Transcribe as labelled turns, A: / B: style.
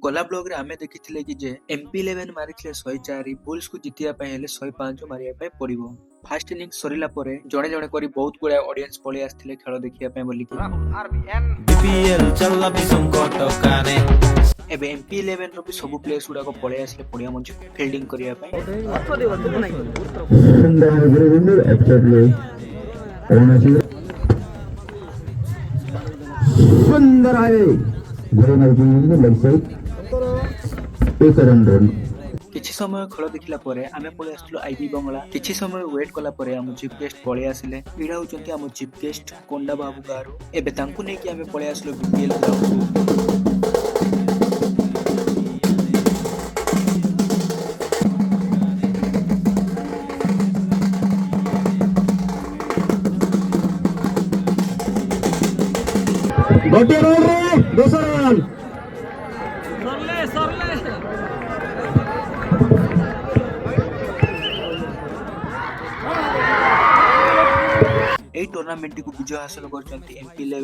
A: गला ब्लॉग रे आमे देखिथिले कि जे MP11 मारिथिले 104 बुल्स को जितिया पय हेले 105 मारिया पय पड़िबो। फास्ट इनिंग सरिला परे जणे जणे करी बहुत गुडा ऑडियंस पळे आस्थिले खेल देखिया पय बोली कि
B: बीपीएल चलला भी संकट काने
A: एबे MP11 रो भी सब प्लेयर्स गुडा को पळे आसले पडिया मंच फील्डिंग करिया पय
C: सुंदर आहे
A: किछि समय खेल देखिला परे आमे पळे आसलो आईबी बंगला किछि समय वेट कला परे हम चीफ गेस्ट पळे आसिले इडा होचंती हम चीफ गेस्ट कोंडा बाबू गारो एबे तांकु नै कि आमे पळे आसलो बीपीएल ग्राउंड
C: गोटे रन रे दोसर रन
A: ए टूर्नामेंट को विजय हासिल करचंती MP11